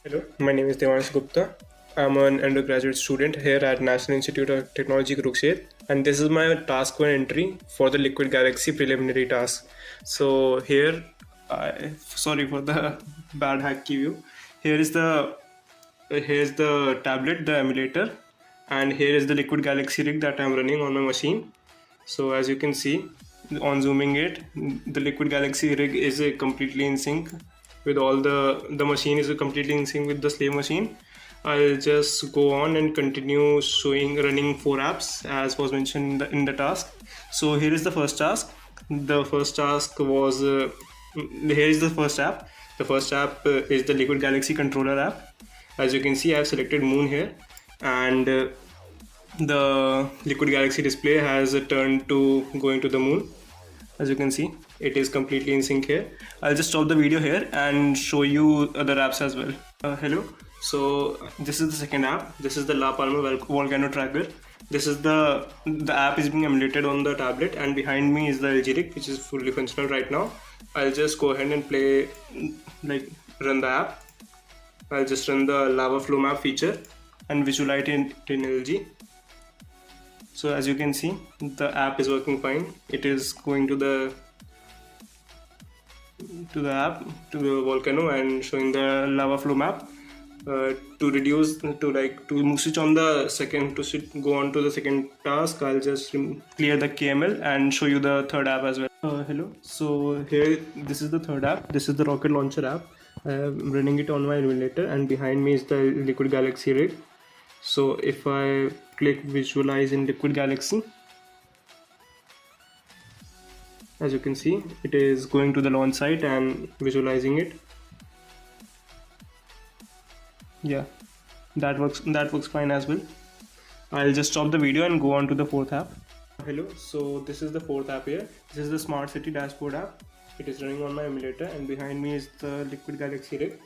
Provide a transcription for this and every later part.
Hello, my name is Devansh Gupta. I'm an undergraduate student here at National Institute of Technology, Kurukshetra, and this is my task one entry for the Liquid Galaxy preliminary task. So here, sorry for the bad hack view. Here is the here's the tablet, the emulator, and here is the Liquid Galaxy rig that I'm running on my machine. So as you can see, on zooming it, the Liquid Galaxy rig is completely in sync with all the machine is completely in sync with the slave machine. I'll just go on and continue showing running four apps as was mentioned in the task. So here is the first task. The first task was here is the first app. The first app is the Liquid Galaxy controller app. As you can see, I've selected Moon here, and the Liquid Galaxy display has turned to going to the moon. As you can see, it is completely in sync here. I'll just stop the video here and show you other apps as well. Hello. So this is the second app. This is the La Palma volcano tracker. This is the app is being emulated on the tablet, and behind me is the LG rig, which is fully functional right now. I'll just go ahead and play, like, run the app. I'll just run the lava flow map feature and visualize it in LG. So as you can see, the app is working fine. It is going to the app, to the volcano, and showing the lava flow map. To reduce to switch on the second, go on to the second task, I'll just clear the KML and show you the third app as well. Hello. So here, this is the third app. This is the rocket launcher app. I'm running it on my emulator, and behind me is the Liquid Galaxy rig. So if I click visualize in Liquid Galaxy, as you can see, it is going to the launch site and visualizing it. Yeah, that works fine as well. I'll just stop the video and go on to the fourth app. Hello. So this is the fourth app here. This is the smart city dashboard app. It is running on my emulator, and behind me is the Liquid Galaxy rig.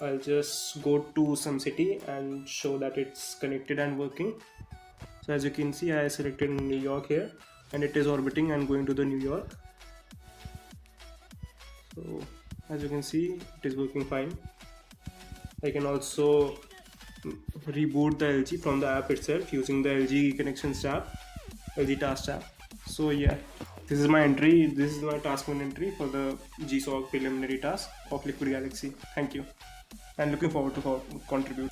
I'll just go to some city and show that it's connected and working. So as you can see, I selected New York here, and it is orbiting and going to the New York. So as you can see, it is working fine. I can also reboot the LG from the app itself using the LG Connections tab, LG Task tab. So yeah, this is my entry. This is my task one entry for the GSoC preliminary task of Liquid Galaxy. Thank you, and looking forward to contribute.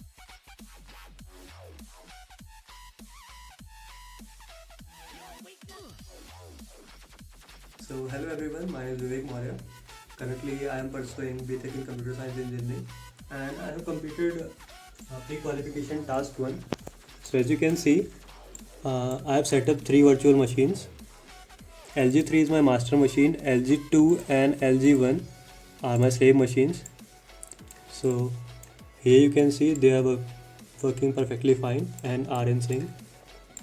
So hello everyone, my name is Vivek Maurya. Currently I am pursuing BTech in Computer Science Engineering, and I have completed pre-qualification task 1. So as you can see, I have set up 3 virtual machines. LG3 is my master machine, LG2 and LG1 are my slave machines. So here you can see they are working perfectly fine and are in sync.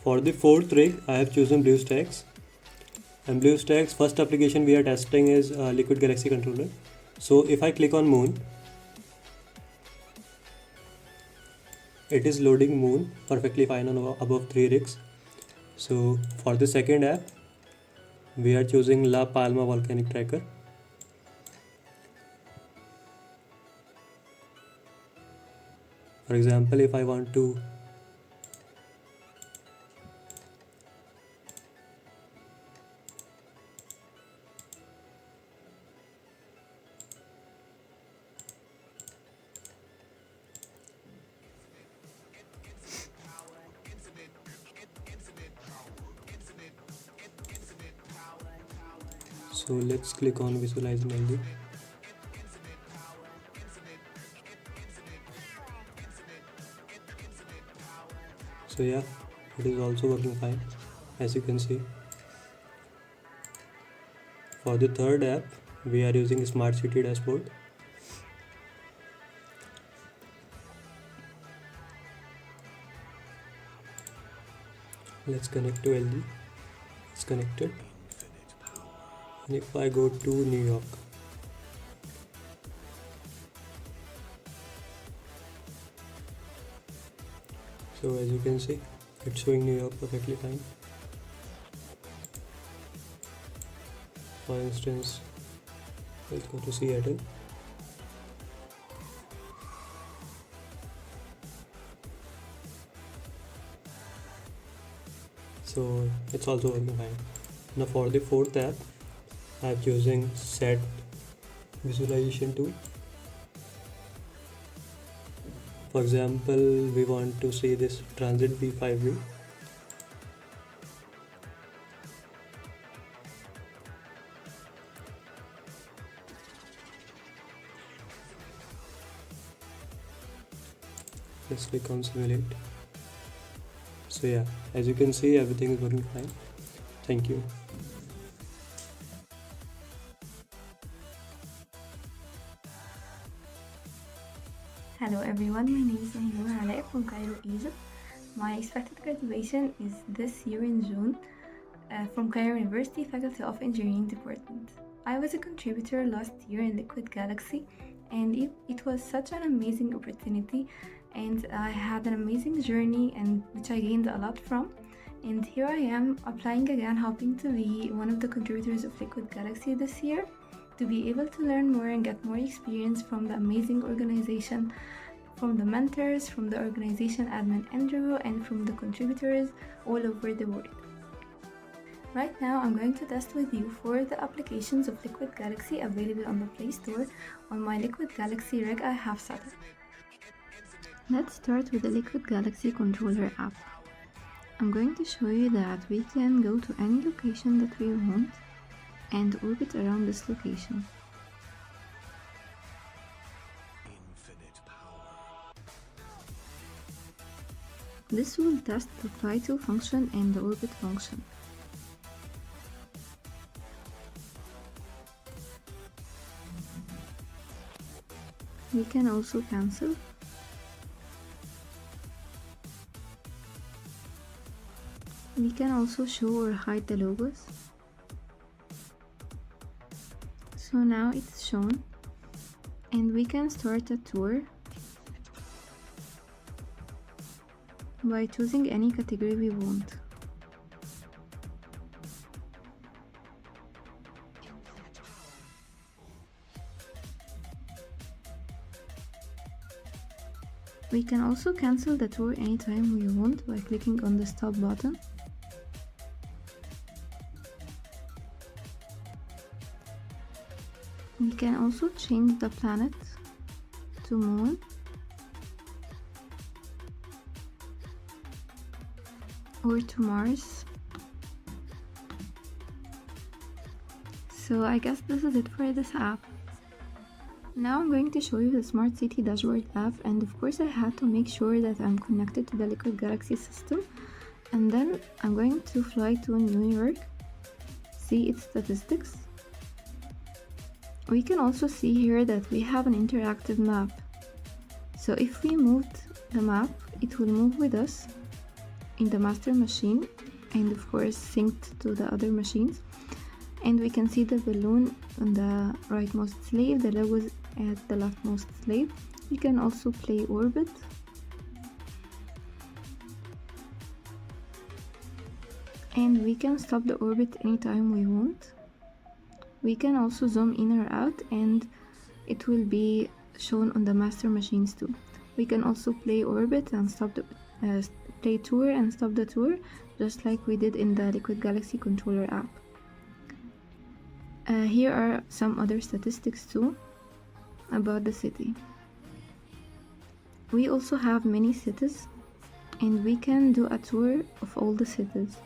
For the fourth rig, I have chosen BlueStacks. And BlueStacks first application we are testing is Liquid Galaxy controller. So if I click on Moon, it is loading Moon perfectly fine on above 3 rigs. So for the second app, we are choosing La Palma volcanic tracker. For example, if I want to so let's click on visualize LG. So yeah, it is also working fine, as you can see. For the third app, we are using Smart City Dashboard. Let's connect to LG. It's connected. And if I go to New York, so as you can see, it's showing New York perfectly fine. For instance, let's go to Seattle. So it's also working fine. Now for the fourth app, I'm using set visualization tool. For example, we want to see this transit V5 view. Let's click on simulate. So yeah, as you can see, everything is working fine. Thank you. Hello everyone, my name is Mahmoud Alep from Cairo, Egypt. My expected graduation is this year in June from Cairo University Faculty of Engineering Department. I was a contributor last year in Liquid Galaxy and it was such an amazing opportunity and I had an amazing journey and which I gained a lot from. And here I am applying again, hoping to be one of the contributors of Liquid Galaxy this year, to be able to learn more and get more experience from the amazing organization, from the mentors, from the organization admin Andrew, and from the contributors all over the world. Right now, I'm going to test with you 4 of the applications of Liquid Galaxy available on the Play Store on my Liquid Galaxy rig I have set up. Let's start with the Liquid Galaxy controller app. I'm going to show you that we can go to any location that we want and orbit around this location. This will test the fly to function and the orbit function. We can also cancel. We can also show or hide the logos. So now it's shown and we can start a tour by choosing any category we want. We can also cancel the tour anytime we want by clicking on the stop button. We can also change the planet to Moon. Or to Mars. So I guess this is it for this app. Now I'm going to show you the Smart City Dashboard app, and of course I had to make sure that I'm connected to the Liquid Galaxy system. And then I'm going to fly to New York, see its statistics. We can also see here that we have an interactive map. So if we moved the map, it will move with us in the master machine and of course synced to the other machines. And we can see the balloon on the rightmost slave, the logos at the leftmost slave. We can also play orbit. And we can stop the orbit anytime we want. We can also zoom in or out and it will be shown on the master machines too. We can also play orbit and stop the play tour and stop the tour, just like we did in the Liquid Galaxy controller app. Here are some other statistics too about the city. We also have many cities and we can do a tour of all the cities.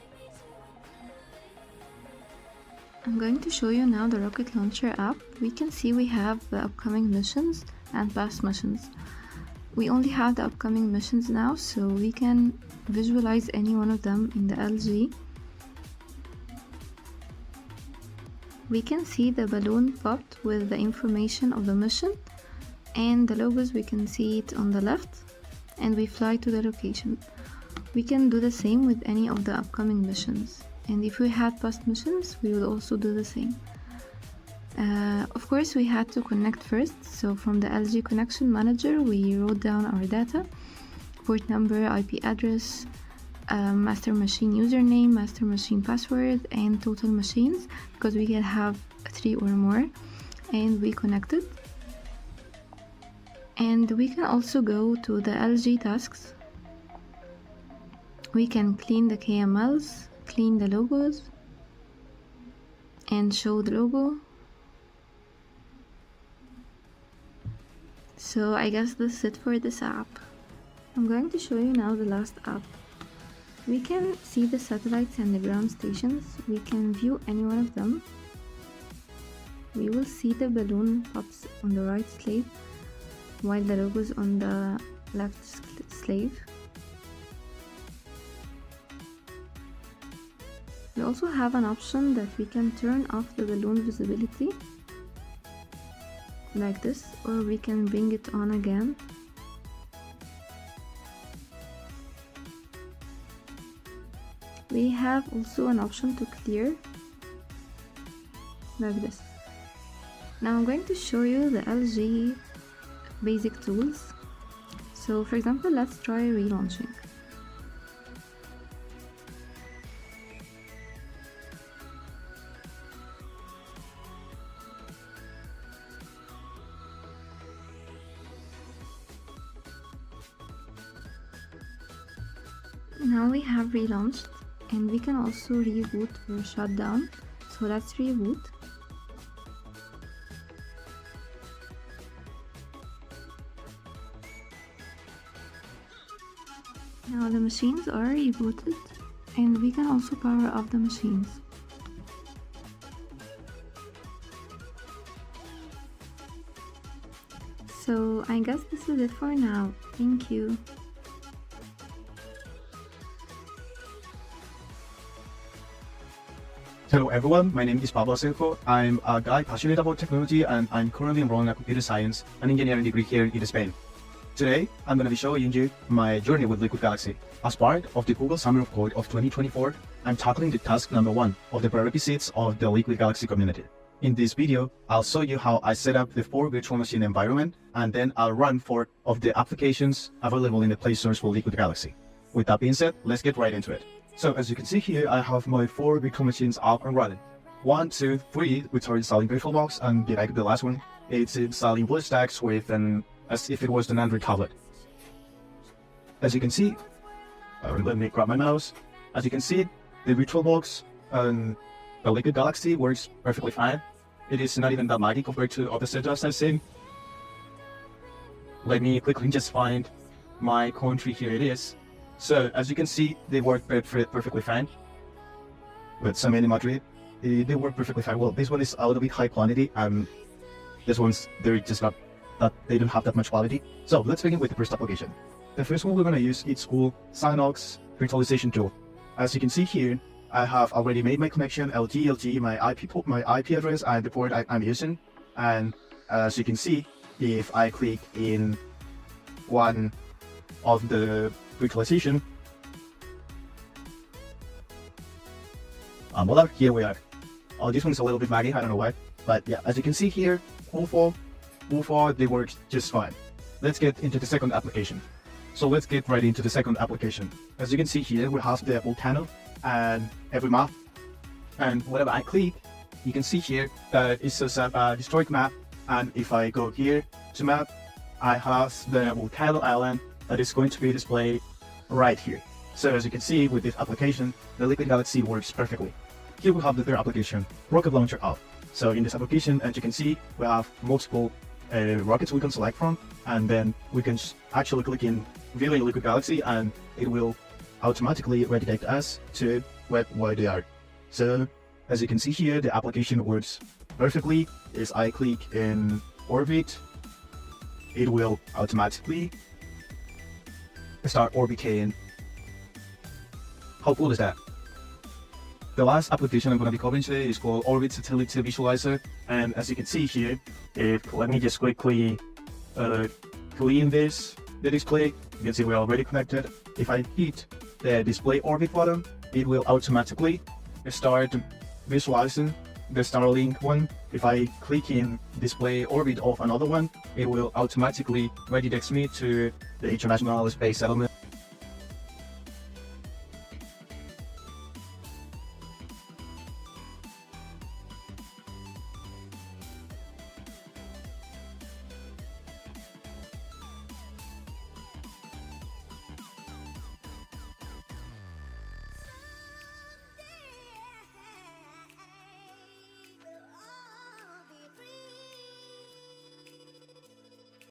I'm going to show you now the rocket launcher app. We can see we have the upcoming missions and past missions. We only have the upcoming missions now, so we can visualize any one of them in the LG. We can see the balloon popped with the information of the mission, and the logos we can see it on the left, and we fly to the location. We can do the same with any of the upcoming missions, and if we had past missions, we would also do the same. Of course, we had to connect first, so from the LG connection manager we wrote down our data, port number, IP address, master machine username, master machine password, and total machines, because we can have 3 or more, and we connected. And we can also go to the LG tasks. We can clean the KMLs, clean the logos and show the logo. So I guess this is it for this app. I'm going to show you now the last app. We can see the satellites and the ground stations. We can view any one of them. We will see the balloon pops on the right slave while the logo is on the left slave. We also have an option that we can turn off the balloon visibility like this, or we can bring it on again. We have also an option to clear like this. Now I'm going to show you the LG basic tools. So for example, let's try relaunching. Now we have relaunched, and we can also reboot or shut down. So let's reboot. Now the machines are rebooted, and we can also power off the machines. So I guess this is it for now. Thank you. Hello everyone, my name is Pablo Silco. I'm a guy passionate about technology and I'm currently enrolling a computer science and engineering degree here in Spain. Today, I'm going to be showing you my journey with Liquid Galaxy. As part of the Google Summer of Code of 2024, I'm tackling the task number 1 of the prerequisites of the Liquid Galaxy community. In this video, I'll show you how I set up the 4 virtual machine environment, and then I'll run 4 of the applications available in the Play Stores for Liquid Galaxy. With that being said, let's get right into it. So as you can see here, I have my 4 virtual machines up and running. 1, 2, 3, which are installing VirtualBox, and the last one, it's installing BlueStacks with as if it was an Android tablet. As you can see, let me grab my mouse. As you can see, the VirtualBox and the Liquid Galaxy works perfectly fine. It is not even that laggy compared to other setups I've seen. Let me quickly just find my country. Here it is. So as you can see, they work perfectly fine. But some in Madrid, they work perfectly fine. Well, this one is a little bit high quantity, and this one's they're just not that they don't have that much quality. So let's begin with the first application. The first one we're going to use is called Synox virtualization tool. As you can see here, I have already made my connection LG, my IP address and the port I'm using. And as you can see, if I click in one of the virtualization, voila, here we are. Oh, this one's a little bit laggy, I don't know why. But yeah, as you can see here, all four, they work just fine. Let's get into the second application. So let's get right into the second application. As you can see here, we have the volcano and every map. And whenever I click, you can see here that it says a historic map. And if I go here to map, I have the volcano island that is going to be displayed right here. So as you can see with this application, the Liquid Galaxy works perfectly. Here we have the third application, Rocket Launcher app. So in this application, as you can see, we have multiple rockets we can select from, and then we can actually click in viewing Liquid Galaxy and it will automatically redirect us to where they are. So as you can see here, the application works perfectly. As I click in orbit, it will automatically start orbiting. How cool is that? The last application I'm going to be covering today is called Orbit Satellite Visualizer, and as you can see here, let me just quickly clean the display. You can see we're already connected. If I hit the display orbit button, it will automatically start visualizing the Starlink one. If I click in display orbit of another one, it will automatically redirect me to the International Space Settlement.